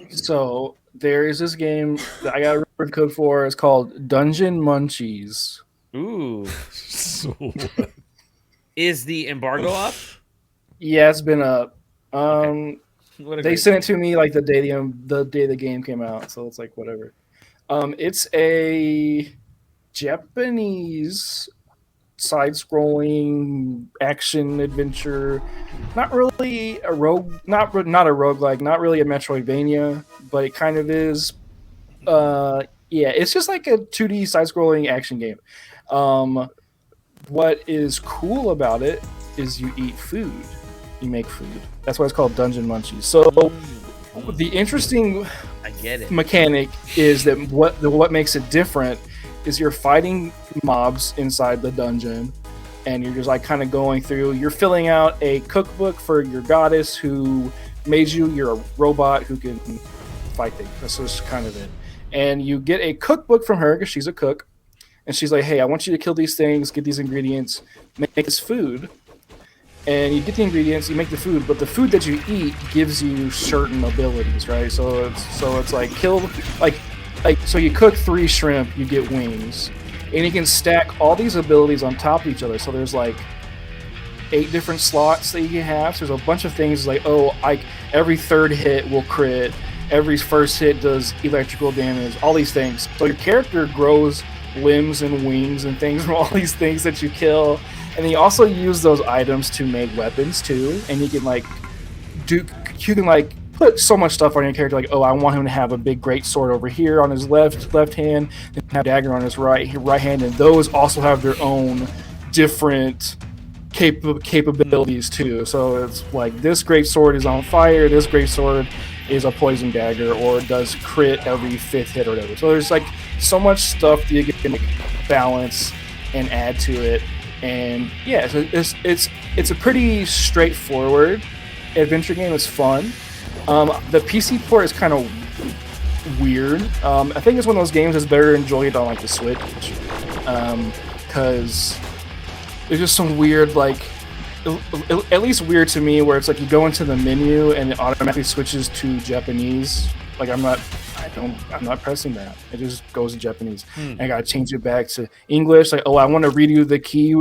So there is this game that I got a word code for. It's called Dungeon Munchies. Ooh. So Is the embargo up? Yeah, it's been up. What a They great sent game. it to me like the day the game came out, so it's like whatever. It's a Japanese side-scrolling action adventure. Not really a not a roguelike, not really a Metroidvania, but it kind of is. Yeah, it's just like a 2D side-scrolling action game. Um, what is cool about it is you eat food. You make food. That's why it's called Dungeon Munchies. So the interesting I get it. mechanic is that what makes it different is you're fighting mobs inside the dungeon, and you're just like kind of going through. You're filling out a cookbook for your goddess who made you. You're a robot who can fight things. That's just kind of it. And you get a cookbook from her because she's a cook, and she's like, "Hey, I want you to kill these things, get these ingredients, make this food." And you get the ingredients, you make the food, but the food that you eat gives you certain abilities, right? So it's like so you cook 3 shrimp, you get wings, and you can stack all these abilities on top of each other. So there's like 8 different slots that you can have. So there's a bunch of things like every 3rd hit will crit, every 1st hit does electrical damage, all these things. So your character grows limbs and wings and things from all these things that you kill. And then you also use those items to make weapons too, and you can put so much stuff on your character. Like, oh, I want him to have a big great sword over here on his left hand, and have a dagger on his right hand, and those also have their own different capabilities too. So it's like this great sword is on fire, this great sword is a poison dagger, or does crit every 5th hit or whatever. So there's like so much stuff that you can balance and add to it. And yeah, so it's a pretty straightforward adventure game. It's fun. The PC port is kind of weird. I think it's one of those games that's better enjoyed on like the Switch, because there's just some weird, like, at least weird to me, where it's like you go into the menu and it automatically switches to Japanese. Like I'm not pressing that. It just goes to Japanese. And I gotta change it back to English. Like, oh, I want to redo the key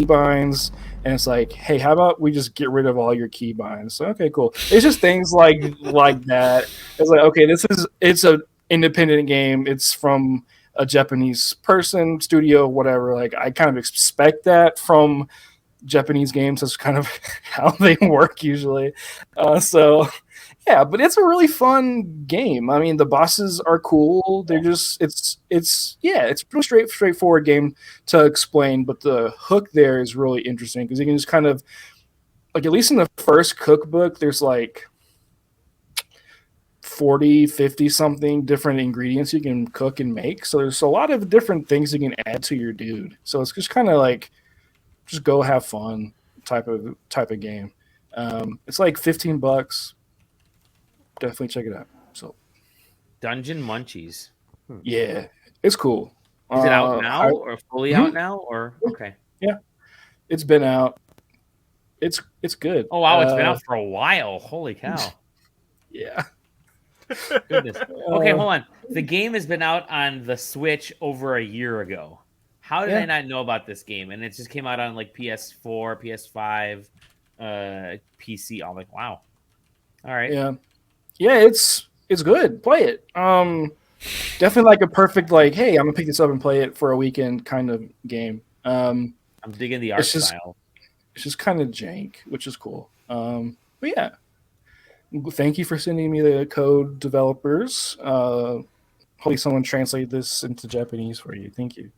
binds, and it's like, hey, how about we just get rid of all your key binds? So, okay, cool. It's just things like that. It's like, okay, it's a independent game. It's from a Japanese person, studio, whatever. Like, I kind of expect that from Japanese games. That's kind of how they work usually. So yeah, but it's a really fun game. I mean, the bosses are cool. They're just it's a pretty straightforward game to explain, but the hook there is really interesting because you can just kind of, like, at least in the first cookbook, there's like 40, 50 something different ingredients you can cook and make. So there's a lot of different things you can add to your dude. So it's just kind of like just go have fun type of game. It's like $15. Definitely check it out. So Dungeon Munchies. yeah, it's cool. Is it out now or fully out now or okay? Yeah, it's been out. It's good. Oh wow, it's been out for a while. Holy cow! Yeah. Goodness. Okay, hold on. The game has been out on the Switch over a year ago. How did I not know about this game? And it just came out on like PS4, PS5, PC. I'm like, wow. All right. Yeah, it's good. Play it. Definitely like a perfect, like, hey, I'm gonna pick this up and play it for a weekend kind of game. I'm digging the art style. It's just kind of jank, which is cool. But yeah, thank you for sending me the code, developers. Hopefully someone translate this into Japanese for you. Thank you.